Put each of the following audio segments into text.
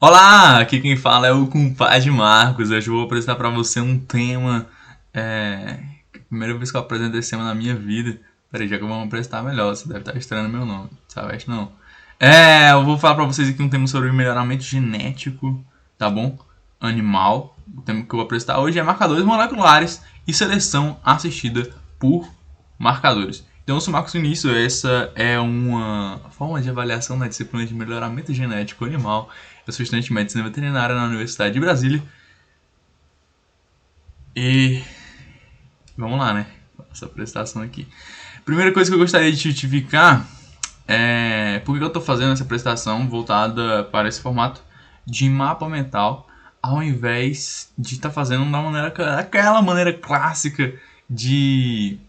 Olá, aqui quem fala é o compadre Marcos. Hoje eu vou apresentar para você um tema. Primeira vez que eu apresento esse tema na minha vida. Peraí, já que eu vou me apresentar melhor, você deve estar estranhando meu nome, sabe? Acho que não. Eu vou falar para vocês aqui um tema sobre melhoramento genético, tá bom? Animal. O tema que eu vou apresentar hoje é marcadores moleculares e seleção assistida por marcadores. Então, eu sou Marcos Vinícius, essa é uma forma de avaliação na disciplina de melhoramento genético animal. Eu sou estudante de medicina veterinária na Universidade de Brasília. E vamos lá, né? Essa apresentação aqui. Primeira coisa que eu gostaria de justificar é por que eu estou fazendo essa apresentação voltada para esse formato de mapa mental, ao invés de estar fazendo da maneira, aquela maneira clássica de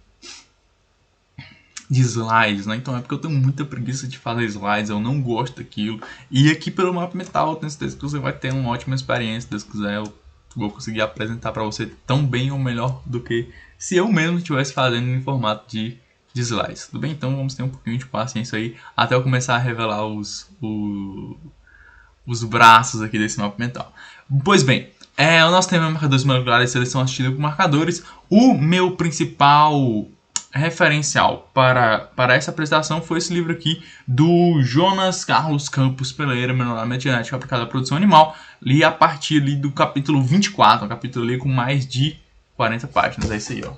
slides, né? Então é porque eu tenho muita preguiça de fazer slides, eu não gosto daquilo. E aqui pelo mapa mental eu tenho certeza que você vai ter uma ótima experiência. Se Deus quiser, eu vou conseguir apresentar para você tão bem ou melhor do que se eu mesmo estivesse fazendo em formato de slides. Tudo bem? Então vamos ter um pouquinho de paciência aí até eu começar a revelar os braços aqui desse mapa mental. Pois bem, o nosso tema é marcadores moleculares e seleção assistida por marcadores. O meu principal referencial para essa apresentação foi esse livro aqui do Jonas Carlos Campos Pereira, Melhoramento Genético Aplicado à Produção Animal. Li a partir ali do capítulo 24, um capítulo ali com mais de 40 páginas. É isso aí, ó.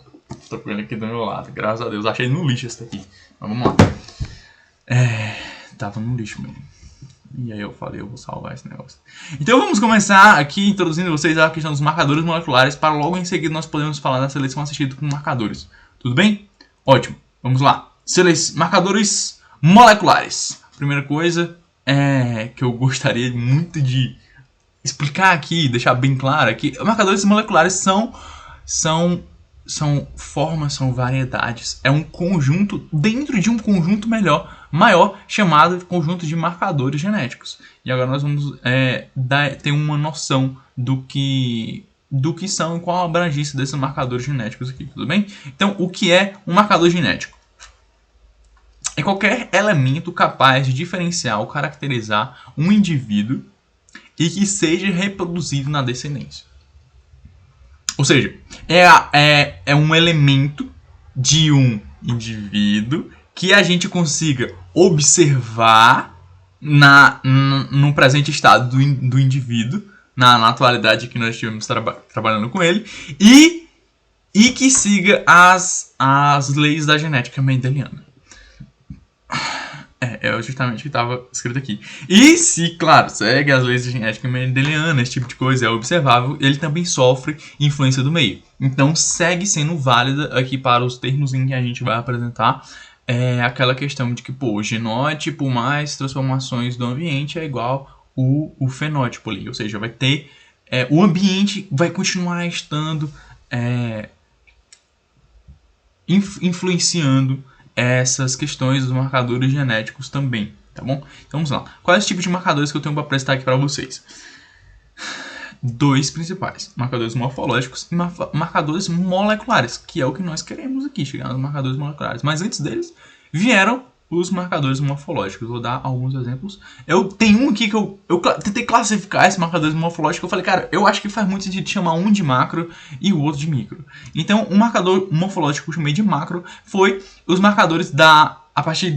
Tô com ele aqui do meu lado, graças a Deus. Achei no lixo esse daqui. Mas vamos lá. Tava no lixo mesmo. E aí eu falei, eu vou salvar esse negócio. Então vamos começar aqui introduzindo vocês a questão dos marcadores moleculares, para logo em seguida nós podemos falar da seleção assistida com marcadores. Tudo bem? Ótimo, vamos lá. Marcadores moleculares. Primeira coisa que eu gostaria muito de explicar aqui, deixar bem claro aqui, marcadores moleculares são formas, são variedades. É um conjunto dentro de um conjunto maior chamado conjunto de marcadores genéticos. E agora nós vamos ter uma noção do que são e qual a abrangência desses marcadores genéticos aqui, tudo bem? Então, o que é um marcador genético? É qualquer elemento capaz de diferenciar ou caracterizar um indivíduo e que seja reproduzido na descendência. Ou seja, é um elemento de um indivíduo que a gente consiga observar no presente estado do indivíduo, na atualidade que nós estivemos trabalhando com ele, e que siga as leis da genética mendeliana. É justamente o que estava escrito aqui. E se, claro, segue as leis da genética mendeliana, esse tipo de coisa é observável, ele também sofre influência do meio. Então segue sendo válida aqui para os termos em que a gente vai apresentar aquela questão de que, o genótipo mais transformações do ambiente é igual o fenótipo ali, ou seja, vai ter o ambiente vai continuar estando influenciando essas questões dos marcadores genéticos também, tá bom? Então vamos lá. Quais tipos de marcadores que eu tenho para apresentar aqui para vocês? Dois principais: marcadores morfológicos e marcadores moleculares, que é o que nós queremos aqui, chegar nos marcadores moleculares. Mas antes deles vieram os marcadores morfológicos. Vou dar alguns exemplos. Eu tenho um aqui que eu tentei classificar esses marcadores morfológicos. Eu falei, cara, eu acho que faz muito sentido chamar um de macro e o outro de micro. Então, um marcador morfológico que eu chamei de macro foi os marcadores a partir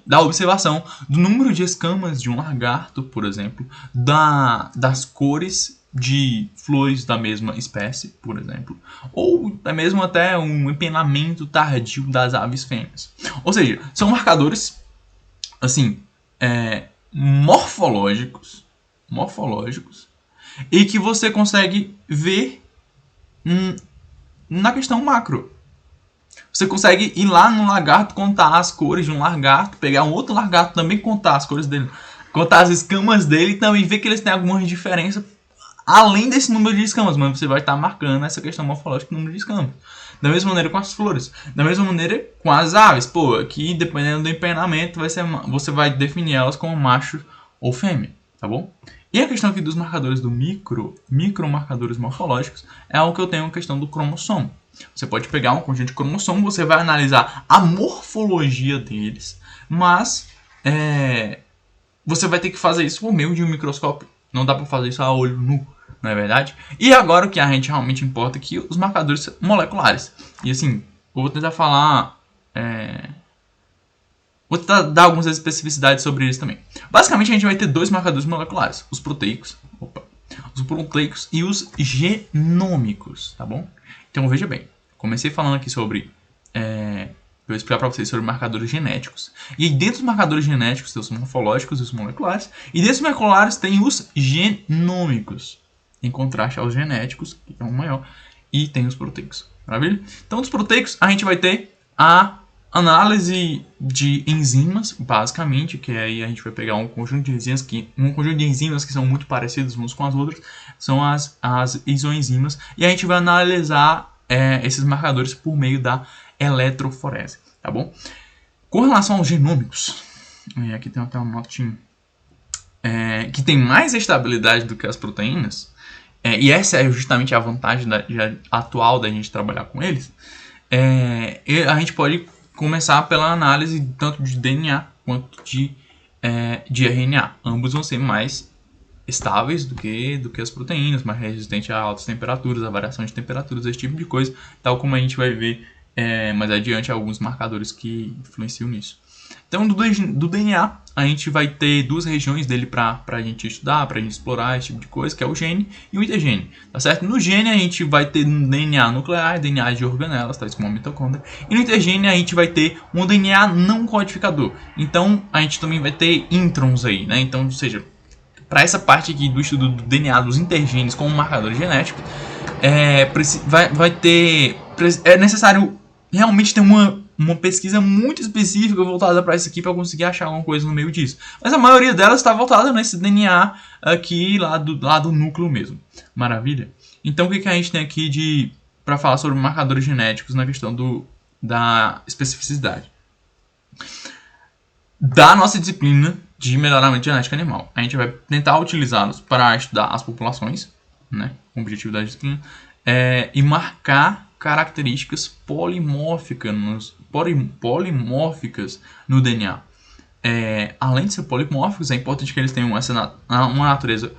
da observação do número de escamas de um lagarto, por exemplo, das cores de flores da mesma espécie, por exemplo, ou mesmo até um empenamento tardio das aves fêmeas. Ou seja, são marcadores assim, morfológicos e que você consegue ver na questão macro. Você consegue ir lá no lagarto, contar as cores de um lagarto, pegar um outro lagarto também, contar as cores dele, contar as escamas dele e também ver que eles têm alguma diferença além desse número de escamas, mas você vai estar marcando essa questão morfológica do número de escamas. Da mesma maneira com as flores, da mesma maneira com as aves. Aqui, dependendo do empenamento, você vai definir elas como macho ou fêmea, tá bom? E a questão aqui dos marcadores do micromarcadores morfológicos é algo que eu tenho a questão do cromossomo. Você pode pegar um conjunto de cromossomos, você vai analisar a morfologia deles, mas você vai ter que fazer isso por meio de um microscópio Não dá para fazer isso a olho nu, não é verdade? E agora o que a gente realmente importa aqui, os marcadores moleculares. E assim, eu vou tentar falar... Vou tentar dar algumas especificidades sobre eles também. Basicamente, a gente vai ter dois marcadores moleculares. Os proteicos e os genômicos, tá bom? Então, veja bem. Comecei falando aqui sobre... eu vou explicar para vocês sobre marcadores genéticos. E dentro dos marcadores genéticos tem os morfológicos e os moleculares. E desses moleculares tem os genômicos. Em contraste aos genéticos, que é um maior. E tem os proteicos. Maravilha? Então, dos proteicos, a gente vai ter a análise de enzimas, basicamente, que aí a gente vai pegar um conjunto de enzimas que são muito parecidas umas com as outras, são as isoenzimas, e a gente vai analisar esses marcadores por meio da eletroforese, tá bom? Com relação aos genômicos, aqui tem até uma notinha, que tem mais estabilidade do que as proteínas, e essa é justamente a vantagem atual da gente trabalhar com eles, a gente pode começar pela análise tanto de DNA quanto de RNA. Ambos vão ser mais estáveis do que as proteínas, mais resistentes a altas temperaturas, a variação de temperaturas, esse tipo de coisa, tal como a gente vai ver mais adiante alguns marcadores que influenciam nisso. Então, do DNA, a gente vai ter duas regiões dele para a gente estudar, para a gente explorar esse tipo de coisa, que é o gene e o intergene, tá certo? No gene, a gente vai ter DNA nuclear, DNA de organelas, tais como a mitocôndria, e no intergene, a gente vai ter um DNA não codificador. Então, a gente também vai ter introns aí, né? Então, ou seja, para essa parte aqui do estudo do DNA dos intergenes como marcadores genéticos, é necessário realmente ter uma pesquisa muito específica voltada para isso aqui para conseguir achar alguma coisa no meio disso. Mas a maioria delas está voltada nesse DNA aqui lá do núcleo mesmo. Maravilha? Então o que a gente tem aqui para falar sobre marcadores genéticos na questão da especificidade? Da nossa disciplina de melhoramento genético animal, a gente vai tentar utilizá-los para estudar as populações, né, com o objetivo da disciplina, e marcar características polimórficas no DNA. Além de ser polimórficos, é importante que eles tenham uma natureza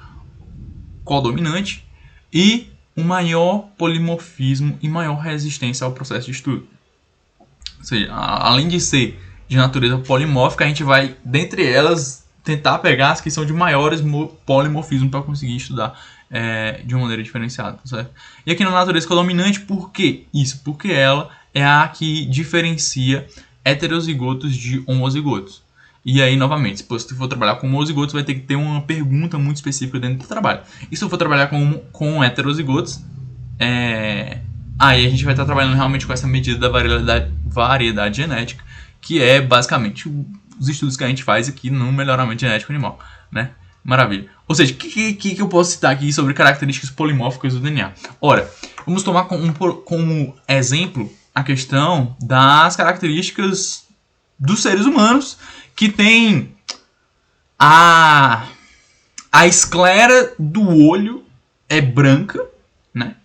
codominante e um maior polimorfismo e maior resistência ao processo de estudo. Ou seja, além de ser de natureza polimórfica, a gente vai, dentre elas, tentar pegar as que são de maiores polimorfismo para conseguir estudar de uma maneira diferenciada, certo? E aqui na natureza codominante, por que isso? Porque ela é a que diferencia heterozigotos de homozigotos. E aí, novamente, se você for trabalhar com homozigotos, vai ter que ter uma pergunta muito específica dentro do trabalho. E se eu for trabalhar com heterozigotos, aí a gente vai estar trabalhando realmente com essa medida da variedade genética, que é basicamente os estudos que a gente faz aqui no melhoramento genético animal, né? Maravilha. Ou seja, o que eu posso citar aqui sobre características polimórficas do DNA? Ora, vamos tomar como exemplo a questão das características dos seres humanos, que tem a esclera do olho é branca, né?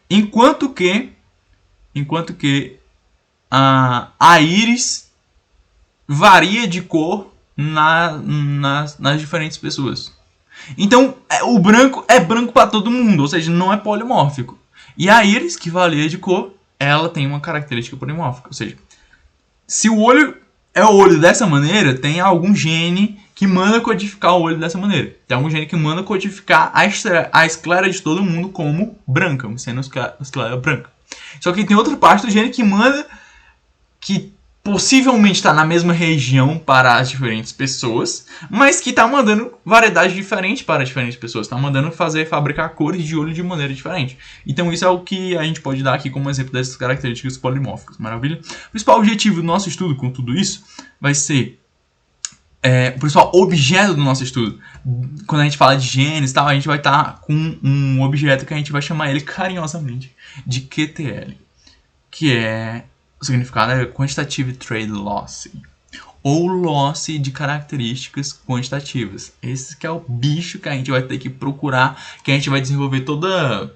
Enquanto que a íris varia de cor nas diferentes pessoas. Então, o branco é branco para todo mundo, ou seja, não é polimórfico. E a íris, que varia de cor, ela tem uma característica polimórfica. Ou seja, se o olho é o olho dessa maneira, tem algum gene que manda codificar o olho dessa maneira. Tem algum gene que manda codificar a esclera de todo mundo como branca, sendo a esclera branca. Só que tem outra parte do gene que manda, que possivelmente está na mesma região para as diferentes pessoas, mas que está mandando variedade diferente para diferentes pessoas, está mandando fabricar cores de olho de maneira diferente. Então isso é o que a gente pode dar aqui como exemplo dessas características polimórficas, maravilha? O principal objetivo do nosso estudo com tudo isso vai ser o principal objeto do nosso estudo. Quando a gente fala de genes e tal, a gente vai estar com um objeto que a gente vai chamar ele carinhosamente de QTL, que é o significado é Quantitative Trait Loss, ou loss de características quantitativas. Esse que é o bicho que a gente vai ter que procurar, que a gente vai desenvolver toda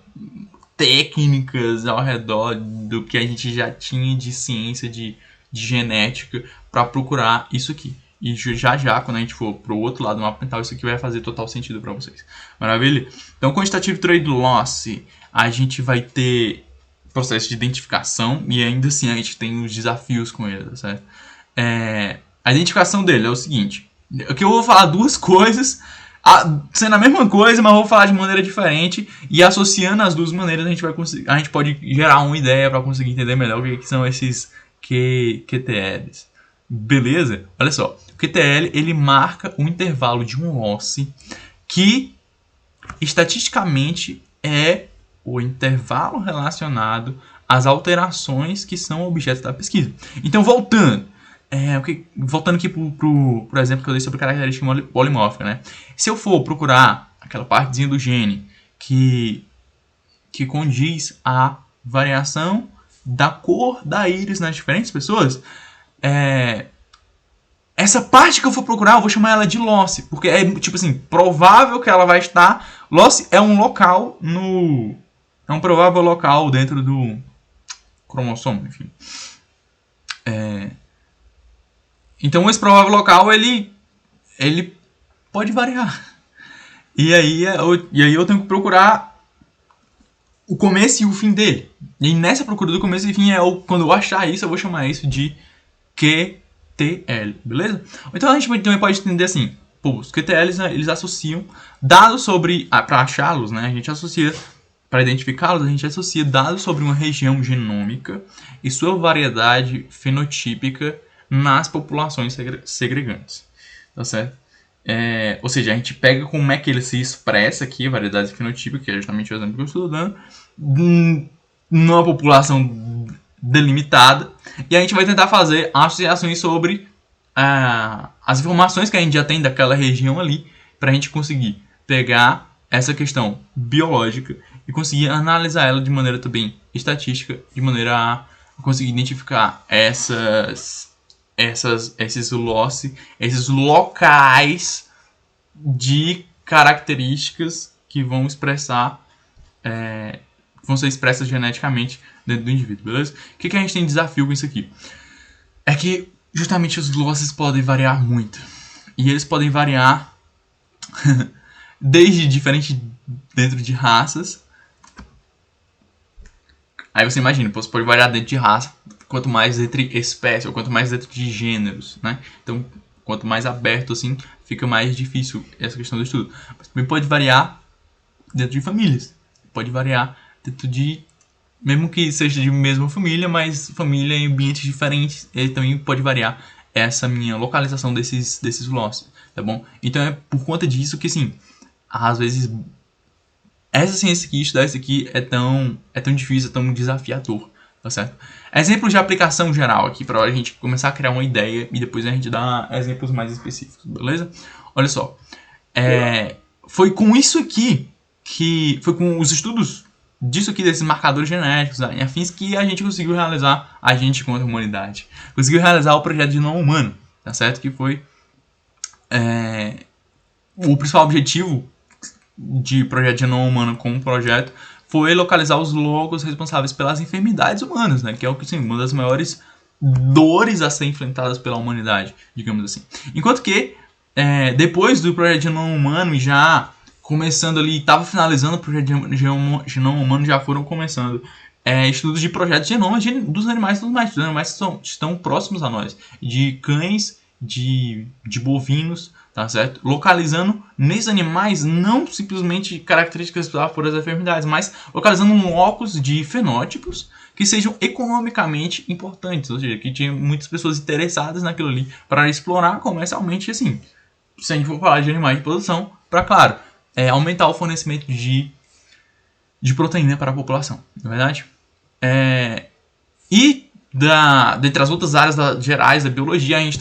técnicas ao redor do que a gente já tinha de ciência de genética para procurar isso aqui. E já, quando a gente for pro outro lado do mapa mental, isso aqui vai fazer total sentido para vocês. Maravilha? Então, Quantitative Trade Loss, a gente vai ter processo de identificação e ainda assim a gente tem os desafios com ele, tá certo? A identificação dele é o seguinte. Aqui eu vou falar duas coisas, sendo a mesma coisa, mas eu vou falar de maneira diferente, e associando as duas maneiras a gente pode gerar uma ideia para conseguir entender melhor o que são esses QTLs. Beleza? Olha só, o QTL ele marca um intervalo de um loss que estatisticamente é o intervalo relacionado às alterações que são objeto da pesquisa. Então, voltando aqui pro exemplo que eu dei sobre característica polimórfica, né? Se eu for procurar aquela partezinha do gene que condiz a variação da cor da íris nas diferentes pessoas, essa parte que eu for procurar, eu vou chamar ela de loss, porque é tipo assim, provável que ela vai estar. Loss é um local é um provável local dentro do cromossomo, enfim. Então esse provável local ele pode variar. E aí eu tenho que procurar o começo e o fim dele. E nessa procura do começo e fim quando eu achar isso, eu vou chamar isso de QTL, beleza? Então a gente também pode entender assim, os QTLs eles associam dados sobre, para achá-los, né? A gente associa, para identificá-los, a gente associa dados sobre uma região genômica e sua variedade fenotípica nas populações segregantes, tá certo? Ou seja, a gente pega como é que ele se expressa aqui, a variedade fenotípica, que é justamente o exemplo que eu estou dando, numa população delimitada, e a gente vai tentar fazer associações sobre as informações que a gente já tem daquela região ali, para a gente conseguir pegar essa questão biológica e conseguir analisar ela de maneira também estatística, de maneira a conseguir identificar esses loss, esses locais de características que vão expressar, vão ser expressas geneticamente dentro do indivíduo, beleza? O que a gente tem de desafio com isso aqui? É que justamente os losses podem variar muito. E eles podem variar desde diferente dentro de raças. Aí você imagina, você pode variar dentro de raça, quanto mais entre espécies, ou quanto mais dentro de gêneros, né? Então, quanto mais aberto assim, fica mais difícil essa questão do estudo. Mas também pode variar dentro de famílias. Pode variar dentro de, mesmo que seja de mesma família, mas família em ambientes diferentes, ele também pode variar essa minha localização desses losses, tá bom? Então é por conta disso que, assim, às vezes essa ciência aqui, estudar isso aqui é tão difícil, é tão desafiador, tá certo? Exemplos de aplicação geral aqui, para a gente começar a criar uma ideia e depois a gente dar exemplos mais específicos, beleza? Olha só, foi com isso aqui, foi com os estudos disso aqui, desses marcadores genéticos e afins, que a gente conseguiu realizar, a gente contra a humanidade, conseguiu realizar o projeto de genoma humano, tá certo? Que foi o principal objetivo de projeto de genoma humano como projeto foi localizar os locos responsáveis pelas enfermidades humanas, né? Que é o que, assim, uma das maiores dores a ser enfrentadas pela humanidade, digamos assim. Enquanto que depois do projeto de genoma humano, já começando ali, estava finalizando o projeto de genoma humano, já foram começando estudos de projetos de genoma dos animais e tudo mais. Os animais estão próximos a nós, de cães, de bovinos, tá certo? Localizando nesses animais não simplesmente características por as enfermidades, mas localizando locos de fenótipos que sejam economicamente importantes, ou seja, que tinha muitas pessoas interessadas naquilo ali para explorar comercialmente, assim, se a gente for falar de animais de produção, para, claro, aumentar o fornecimento de proteína para a população, não é verdade? E dentre as outras áreas gerais da biologia, a gente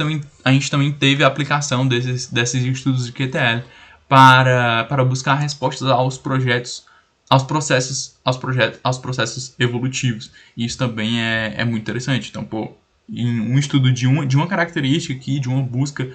também teve a aplicação desses estudos de QTL para buscar respostas aos processos evolutivos. E isso também é muito interessante. Então, em um estudo de uma característica aqui, de uma busca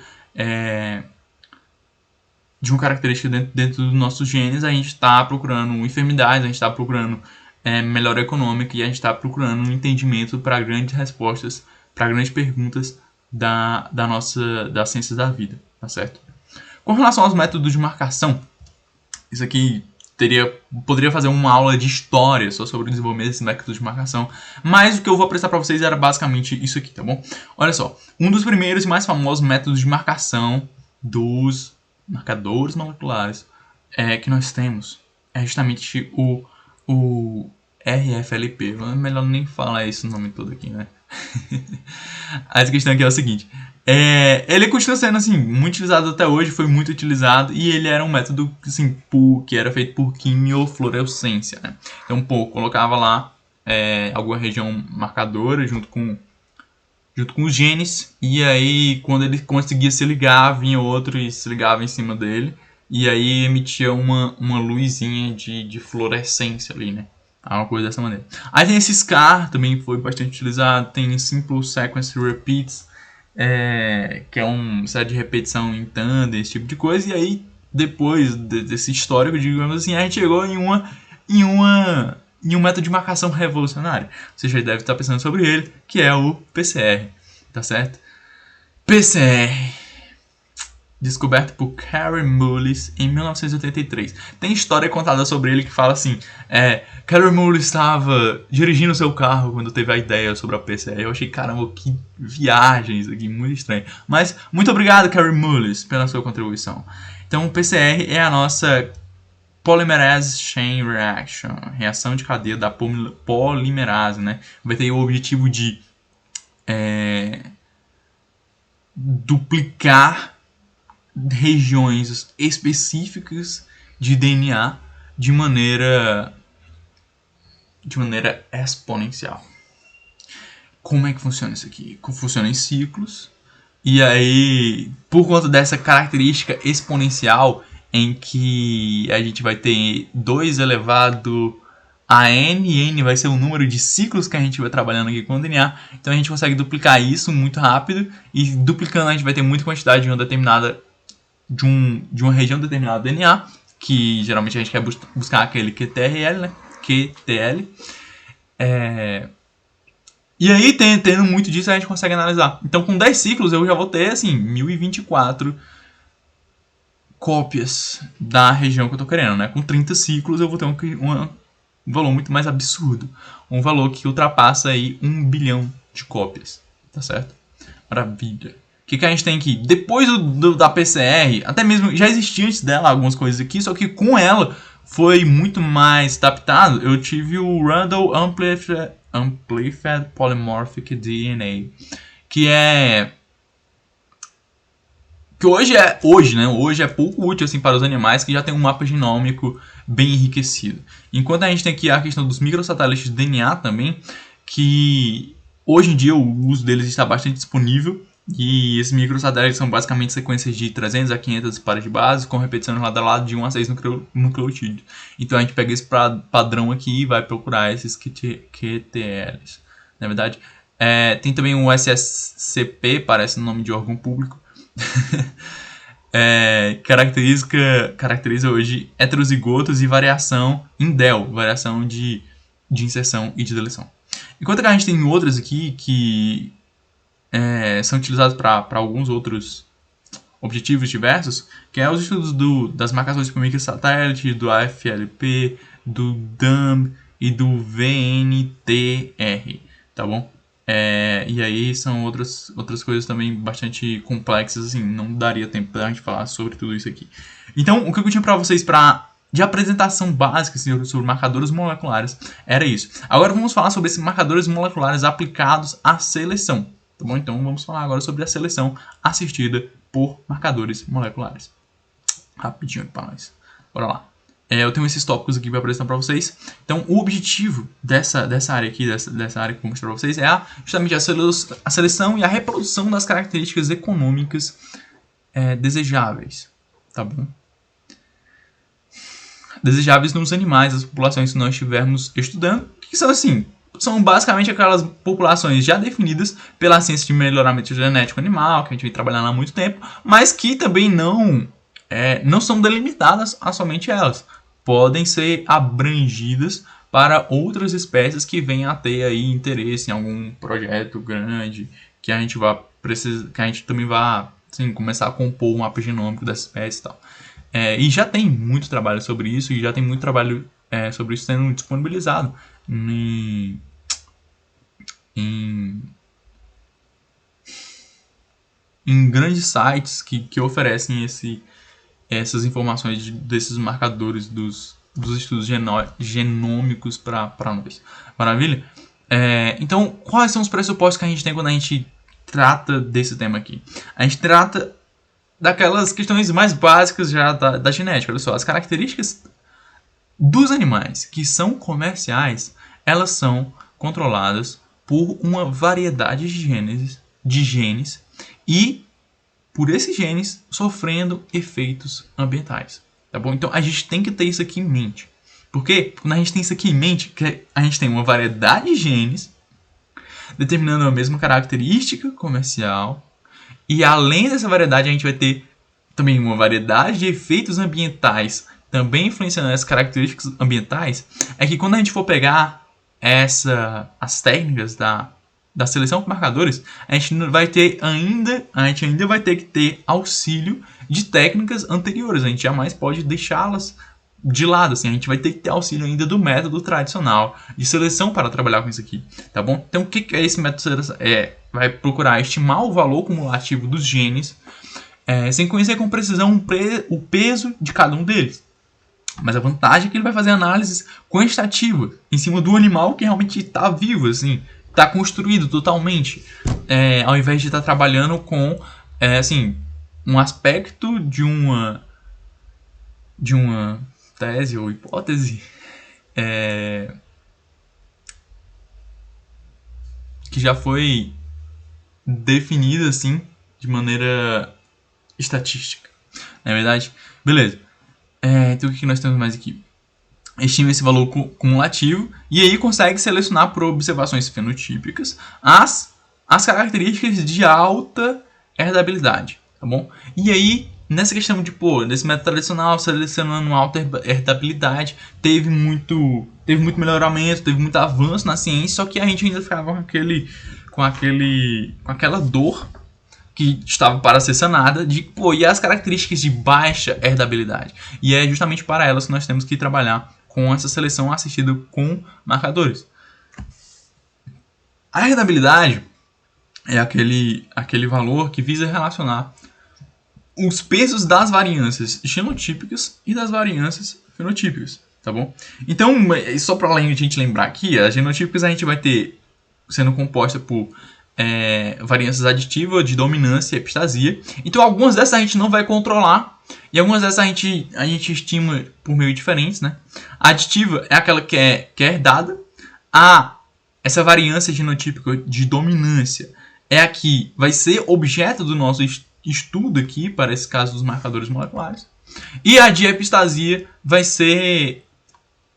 de uma característica dentro dos nossos genes, a gente está procurando enfermidades, a gente está procurando melhora econômica, e a gente está procurando um entendimento para grandes respostas, para grandes perguntas das ciências da vida, tá certo? Com relação aos métodos de marcação, isso aqui poderia fazer uma aula de história só sobre o desenvolvimento desses métodos de marcação, mas o que eu vou apresentar para vocês era basicamente isso aqui, tá bom? Olha só, um dos primeiros e mais famosos métodos de marcação dos marcadores moleculares que nós temos é justamente o RFLP. Melhor nem falar esse nome todo aqui, né? A questão aqui é o seguinte: ele continua sendo assim, muito utilizado até hoje, foi muito utilizado, e ele era um método assim, que era feito por quimiofluorescência, né? Então, colocava lá alguma região marcadora junto com os genes, e aí quando ele conseguia se ligar, vinha outro e se ligava em cima dele, e aí emitia uma luzinha de fluorescência ali, né? Uma coisa dessa maneira. Aí tem esse SCAR, também foi bastante utilizado. Tem Simple Sequence Repeats, que é uma série de repetição em tandem, esse tipo de coisa. E aí, depois desse histórico, digamos assim, a gente chegou em um método de marcação revolucionário. Você já deve estar pensando sobre ele, que é o PCR, tá certo? PCR, descoberto por Kary Mullis em 1983. Tem história contada sobre ele que fala assim: Kary Mullis estava dirigindo seu carro quando teve a ideia sobre a PCR. Eu achei, caramba, que viagem isso aqui, muito estranho. Mas muito obrigado, Kary Mullis, pela sua contribuição. Então, o PCR é a nossa Polymerase Chain Reaction, reação de cadeia da polimerase, né? Vai ter o objetivo de duplicar regiões específicas de DNA de maneira exponencial. Como é que funciona isso aqui? Funciona em ciclos, e aí, por conta dessa característica exponencial, em que a gente vai ter 2 elevado a n, e n vai ser o número de ciclos que a gente vai trabalhando aqui com o DNA, então a gente consegue duplicar isso muito rápido, e duplicando a gente vai ter muita quantidade de uma determinada de uma região determinada do DNA, que geralmente a gente quer buscar aquele QTRL, né? QTL. E aí, tendo muito disso, a gente consegue analisar. Então, com 10 ciclos, eu já vou ter, assim, 1024 cópias da região que eu tô querendo, né? Com 30 ciclos, eu vou ter um valor muito mais absurdo. Um valor que ultrapassa aí 1 bilhão de cópias, tá certo? Maravilha. O que a gente tem aqui? Depois da PCR, até mesmo já existia antes dela algumas coisas aqui, só que com ela foi muito mais adaptado. Eu tive o Randall Amplified Polymorphic DNA, que hoje é pouco útil assim para os animais, que já tem um mapa genômico bem enriquecido. Enquanto a gente tem aqui a questão dos microsatélites de DNA também, que hoje em dia o uso deles está bastante disponível. E esses microsatélites são basicamente sequências de 300 a 500 pares de bases com repetições lado a lado de 1 a 6 nucleotídeos. Então a gente pega esse padrão aqui e vai procurar esses QTLs. Na verdade, tem também o SSCP, parece o nome de órgão público. Caracteriza hoje heterozigotos e variação em DEL, variação de inserção e de deleção. Enquanto que a gente tem outras aqui que são utilizados para alguns outros objetivos diversos, que é os estudos das marcações por microsatélite, do AFLP, do DAM e do VNTR, tá bom? E aí são outras coisas também bastante complexas, assim, não daria tempo pra gente falar sobre tudo isso aqui. Então, o que eu tinha para vocês de apresentação básica sobre marcadores moleculares era isso. Agora vamos falar sobre esses marcadores moleculares aplicados à seleção. Tá bom? Então vamos falar agora sobre a seleção assistida por marcadores moleculares. Rapidinho aqui para nós. Bora lá. Eu tenho esses tópicos aqui para apresentar para vocês. Então o objetivo dessa área aqui, dessa área que eu vou mostrar para vocês, é justamente a seleção e a reprodução das características econômicas desejáveis. Tá bom? Desejáveis nos animais, as populações que nós estivermos estudando, que são basicamente aquelas populações já definidas pela ciência de melhoramento genético animal, que a gente vem trabalhando há muito tempo, mas que também não são delimitadas a somente elas. Podem ser abrangidas para outras espécies que venham a ter aí interesse em algum projeto grande que a gente vai que a gente também vai assim, começar a compor o mapa genômico dessa espécie e tal. E já tem muito trabalho sobre isso, e já tem muito trabalho sobre isso sendo disponibilizado em grandes sites que oferecem essas informações desses marcadores dos estudos genômicos para nós. Maravilha? Então, quais são os pressupostos que a gente tem quando a gente trata desse tema aqui? A gente trata daquelas questões mais básicas já da genética. Olha só, as características dos animais que são comerciais, elas são controladas por uma variedade de genes e por esses genes sofrendo efeitos ambientais, tá bom? Então a gente tem que ter isso aqui em mente. Porque quando a gente tem isso aqui em mente, que a gente tem uma variedade de genes determinando a mesma característica comercial, e além dessa variedade a gente vai ter também uma variedade de efeitos ambientais também influenciando essas características ambientais, é que quando a gente for pegar as técnicas da seleção por marcadores, a gente ainda vai ter que ter auxílio de técnicas anteriores. A gente jamais pode deixá-las de lado, assim. A gente vai ter que ter auxílio ainda do método tradicional de seleção para trabalhar com isso aqui, tá bom? Então, o que é esse método de seleção? Vai procurar estimar o valor cumulativo dos genes, sem conhecer com precisão o peso de cada um deles. Mas a vantagem é que ele vai fazer análises quantitativas em cima do animal que realmente está vivo, assim, está construído totalmente, ao invés de estar trabalhando com assim, um aspecto de uma tese ou hipótese que já foi definida assim de maneira estatística, não é verdade? Beleza. Então o que nós temos mais aqui? Estima esse valor cumulativo e aí consegue selecionar por observações fenotípicas as características de alta herdabilidade, tá bom? E aí, nessa questão desse método tradicional, selecionando alta herdabilidade, teve muito melhoramento, teve muito avanço na ciência, só que a gente ainda ficava com aquela dor que estava para ser sanada, e as características de baixa herdabilidade. E é justamente para elas que nós temos que trabalhar com essa seleção assistida com marcadores. A herdabilidade é aquele valor que visa relacionar os pesos das variâncias genotípicas e das variâncias fenotípicas, tá bom? Então, só para além de a gente lembrar aqui, as genotípicas a gente vai ter sendo composta por variâncias aditivas de dominância e epistasia. Então algumas dessas a gente não vai controlar e algumas dessas a gente estima por meio diferentes, né? A aditiva é aquela que é herdada. Essa variância genotípica de dominância é a que vai ser objeto do nosso estudo aqui para esse caso dos marcadores moleculares. E a de epistasia vai ser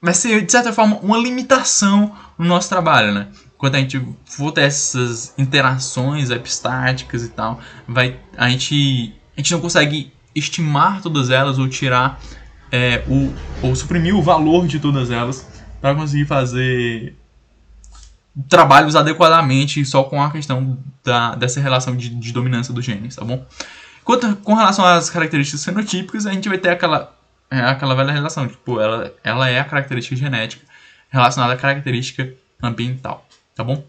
de certa forma uma limitação no nosso trabalho, né? Quando a gente for ter essas interações epistáticas e tal, a gente não consegue estimar todas elas ou tirar ou suprimir o valor de todas elas para conseguir fazer trabalhos adequadamente só com a questão dessa relação de dominância dos genes, tá bom? Com relação às características fenotípicas, a gente vai ter aquela velha relação, tipo, ela é a característica genética relacionada à característica ambiental. Tá bom?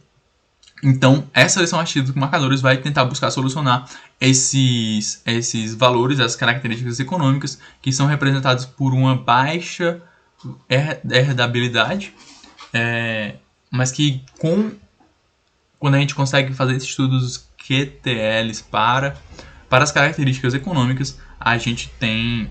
Então, essa seleção assistida com marcadores vai tentar buscar solucionar esses valores, as características econômicas que são representadas por uma baixa herdabilidade, mas que quando a gente consegue fazer esses estudos QTLs para as características econômicas, a gente tem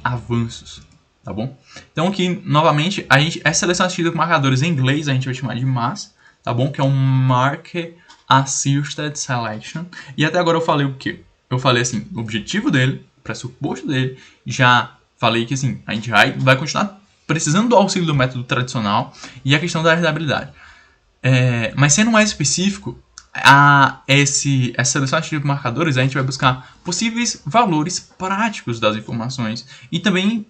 avanços, tá bom? Então aqui, novamente, essa seleção assistida com marcadores em inglês a gente vai chamar de MAS, tá bom? Que é um Marker Assisted Selection. E até agora eu falei o quê? Eu falei assim, o objetivo dele, o pressuposto dele, já falei que assim, a gente vai continuar precisando do auxílio do método tradicional e a questão da herdabilidade. Mas sendo mais específico, essa seleção assistida por marcadores, a gente vai buscar possíveis valores práticos das informações e também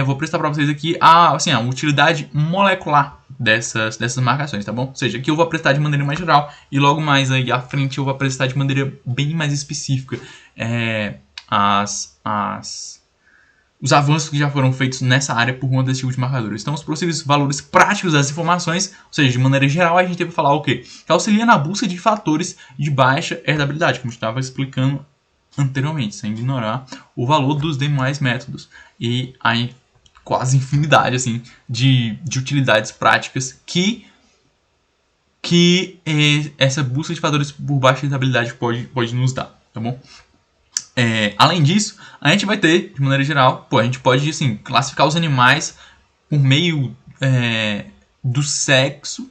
vou apresentar para vocês aqui a utilidade molecular dessas marcações, tá bom? Ou seja, aqui eu vou apresentar de maneira mais geral e logo mais aí à frente eu vou apresentar de maneira bem mais específica os avanços que já foram feitos nessa área por conta desse tipo de marcadores. Então, os possíveis valores práticos das informações, ou seja, de maneira geral, a gente teve que falar o quê? Que auxilia na busca de fatores de baixa herdabilidade, como a gente estava explicando anteriormente, sem ignorar o valor dos demais métodos. E aí, quase infinidade assim, de utilidades práticas que essa busca de fatores por baixa herdabilidade pode nos dar, tá bom? Além disso, a gente vai ter, de maneira geral, a gente pode assim, classificar os animais por meio do sexo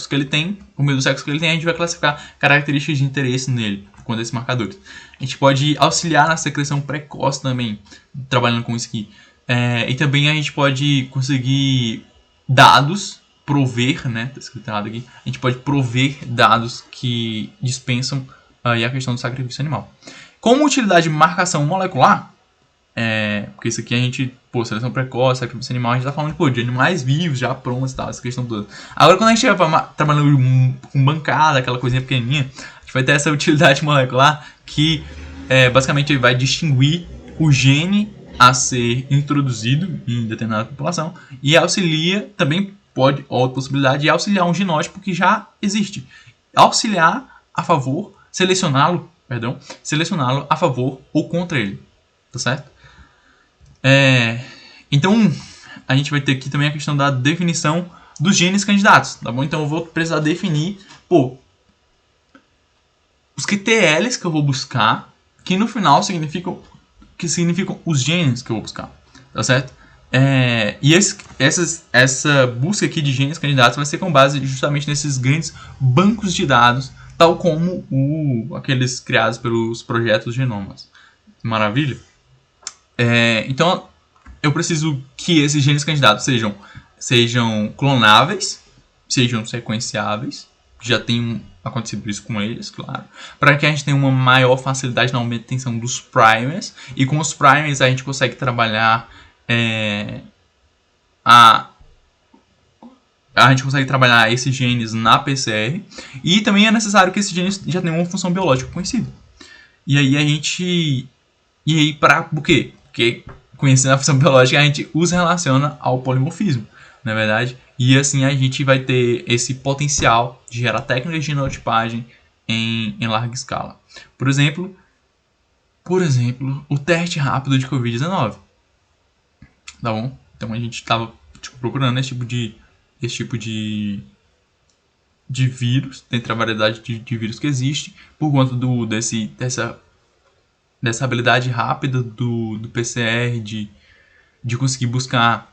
que ele tem. Por meio do sexo que ele tem, a gente vai classificar características de interesse nele, por conta desses marcadores. A gente pode auxiliar na secreção precoce também, trabalhando com isso aqui. E também a gente pode conseguir dados, prover, né? Tá escrito errado aqui. A gente pode prover dados que dispensam a questão do sacrifício animal. Como utilidade de marcação molecular, porque isso aqui a gente, seleção precoce, sacrifício animal, a gente tá falando de animais vivos, já prontos e tal, essa questão toda. Agora, quando a gente vai trabalhando com bancada, aquela coisinha pequenininha, a gente vai ter essa utilidade molecular que basicamente vai distinguir o gene a ser introduzido em determinada população e auxilia, também pode, outra possibilidade, é auxiliar um genótipo que já existe. Auxiliar a favor, selecioná-lo a favor ou contra ele, tá certo? Então, a gente vai ter aqui também a questão da definição dos genes candidatos, tá bom? Então, eu vou precisar definir, os QTLs que eu vou buscar, que no final significam os genes que eu vou buscar, tá certo? E essa busca aqui de genes candidatos vai ser com base justamente nesses grandes bancos de dados, tal como aqueles criados pelos projetos Genomas. Maravilha? Então, eu preciso que esses genes candidatos sejam clonáveis, sejam sequenciáveis, que já tem acontecido isso com eles, claro, para que a gente tenha uma maior facilidade na obtenção dos primers, e com os primers a gente consegue trabalhar a gente consegue trabalhar esses genes na PCR, e também é necessário que esses genes já tenham uma função biológica conhecida. E aí para o quê? Porque conhecendo a função biológica a gente os relaciona ao polimorfismo, na é verdade? E assim a gente vai ter esse potencial de gerar técnicas de genotipagem em larga escala. Por exemplo, o teste rápido de Covid-19. Tá bom? Então a gente estava procurando esse tipo de vírus, dentre a variedade de vírus que existe, por conta dessa habilidade rápida do PCR de conseguir buscar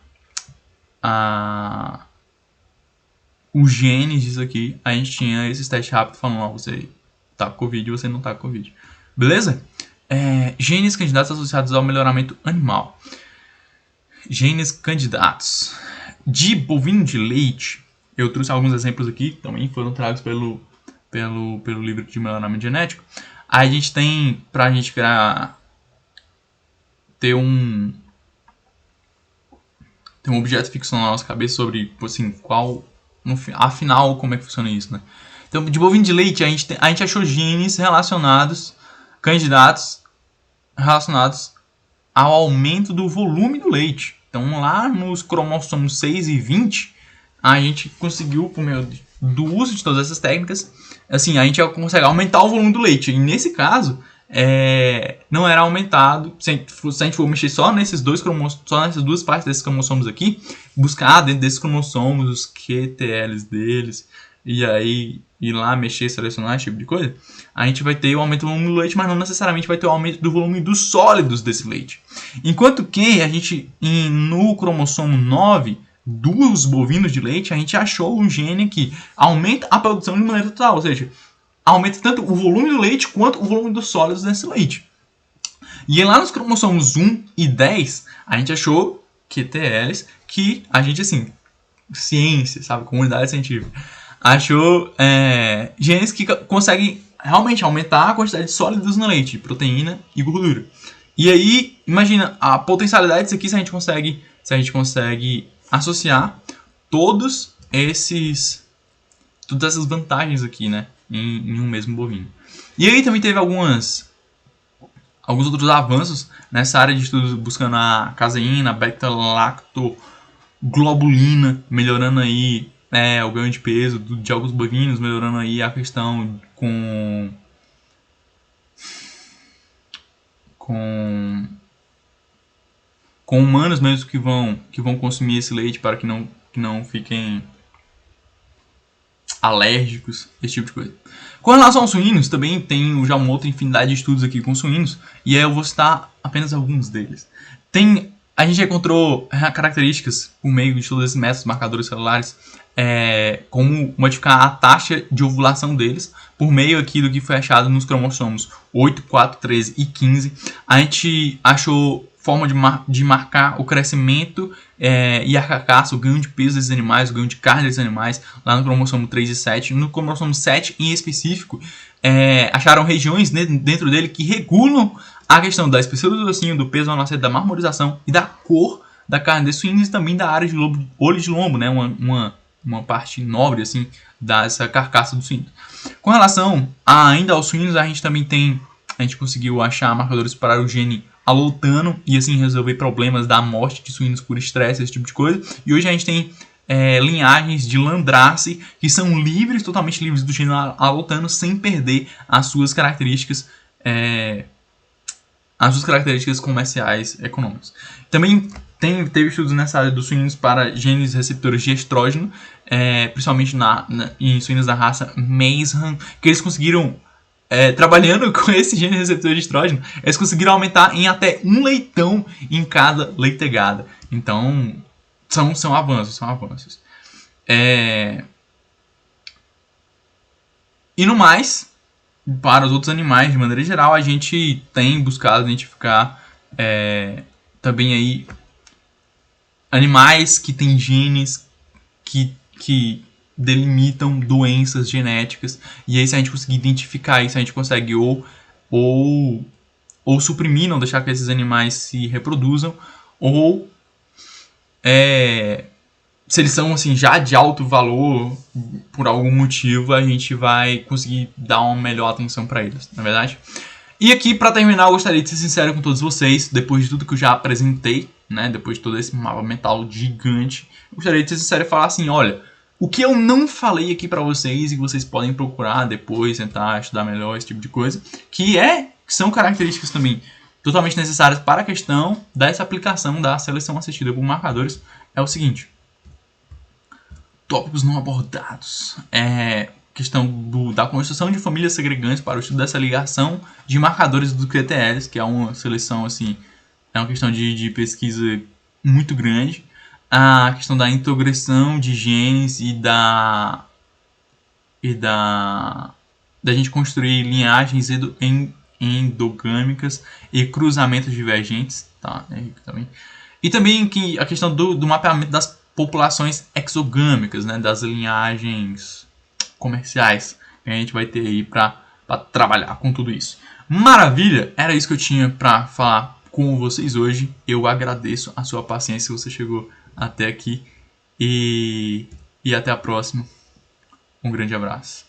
os genes disso aqui. A gente tinha esses testes rápidos falando, você tá com Covid e você não tá com Covid. Beleza? Genes candidatos associados ao melhoramento animal. Genes candidatos de bovino de leite. Eu trouxe alguns exemplos aqui, também foram tragos pelo livro de melhoramento genético. A gente tem, pra gente ter um objeto fixo na nossa cabeça sobre, assim, afinal, como é que funciona isso, né? Então, de bovino de leite, a gente achou genes candidatos relacionados ao aumento do volume do leite. Então, lá nos cromossomos 6 e 20, a gente conseguiu, por meio do uso de todas essas técnicas, assim, a gente consegue aumentar o volume do leite. E nesse caso, não era aumentado, se a gente for mexer só nessas duas partes desses cromossomos aqui, buscar dentro desses cromossomos os QTLs deles, e aí ir lá mexer, selecionar esse tipo de coisa, a gente vai ter o aumento do volume do leite, mas não necessariamente vai ter o aumento do volume dos sólidos desse leite. Enquanto que a gente, no cromossomo 9 dos bovinos de leite, a gente achou um gene que aumenta a produção de maneira total, ou seja, aumenta tanto o volume do leite quanto o volume dos sólidos desse leite. E lá nos cromossomos 1 e 10, a gente achou QTLs que a gente, assim, ciência, sabe, comunidade científica, achou genes que conseguem realmente aumentar a quantidade de sólidos no leite, proteína e gordura. E aí, imagina a potencialidade disso aqui se a gente consegue associar todos todas essas vantagens aqui, né, em um mesmo bovino. E aí também teve alguns outros avanços nessa área de estudos buscando a caseína, beta-lactoglobulina, melhorando aí o ganho de peso de alguns bovinos, melhorando aí a questão com humanos mesmo que vão consumir esse leite para que não fiquem alérgicos, esse tipo de coisa. Com relação aos suínos, também tem já uma outra infinidade de estudos aqui com suínos, e aí eu vou citar apenas alguns deles. A gente encontrou características por meio de todos esses métodos marcadores celulares, como modificar a taxa de ovulação deles, por meio aqui do que foi achado nos cromossomos 8, 4, 13 e 15. A gente achou forma de marcar o crescimento e a carcaça, o ganho de peso desses animais, o ganho de carne desses animais, lá no cromossomo 3 e 7. No cromossomo 7, em específico, acharam regiões dentro dele que regulam a questão da espessura do ossinho, do peso ao nascer, da marmorização e da cor da carne desses suínos, e também da área de olho de lombo, né? Uma parte nobre assim dessa carcaça do suíno. Com relação ainda aos suínos, a gente conseguiu achar marcadores para o gene alotano e assim resolver problemas da morte de suínos por estresse, esse tipo de coisa. E hoje a gente tem linhagens de Landrace que são totalmente livres do gene alotano, sem perder as suas características comerciais econômicas. Também teve estudos nessa área dos suínos para genes receptores de estrógeno, principalmente em suínos da raça Meishan, que eles conseguiram, trabalhando com esse gene receptor de estrógeno, eles conseguiram aumentar em até 1 leitão em cada leitegada. Então, são avanços. E no mais, para os outros animais, de maneira geral, a gente tem buscado identificar também aí animais que têm genes que delimitam doenças genéticas, e aí se a gente conseguir identificar isso, a gente consegue ou suprimir, não deixar que esses animais se reproduzam, ou se eles são assim, já de alto valor, por algum motivo, a gente vai conseguir dar uma melhor atenção para eles, na verdade. E aqui, para terminar, eu gostaria de ser sincero com todos vocês, depois de tudo que eu já apresentei, né, depois de todo esse mapa mental gigante, eu gostaria de ser sincero e falar assim, olha, o que eu não falei aqui para vocês, e que vocês podem procurar depois, tentar estudar melhor, esse tipo de coisa, que são características também totalmente necessárias para a questão dessa aplicação da seleção assistida por marcadores, é o seguinte: tópicos não abordados. Questão da construção de famílias segregantes para o estudo dessa ligação de marcadores do QTLs, que é uma seleção, assim, é uma questão de pesquisa muito grande. A questão da introgressão de genes e da gente construir linhagens endogâmicas e cruzamentos divergentes, tá? Também. E também a questão do mapeamento das populações exogâmicas, né, das linhagens comerciais que a gente vai ter aí para trabalhar com tudo isso. Maravilha! Era isso que eu tinha para falar com vocês hoje. Eu agradeço a sua paciência se você chegou até aqui e até a próxima. Um grande abraço.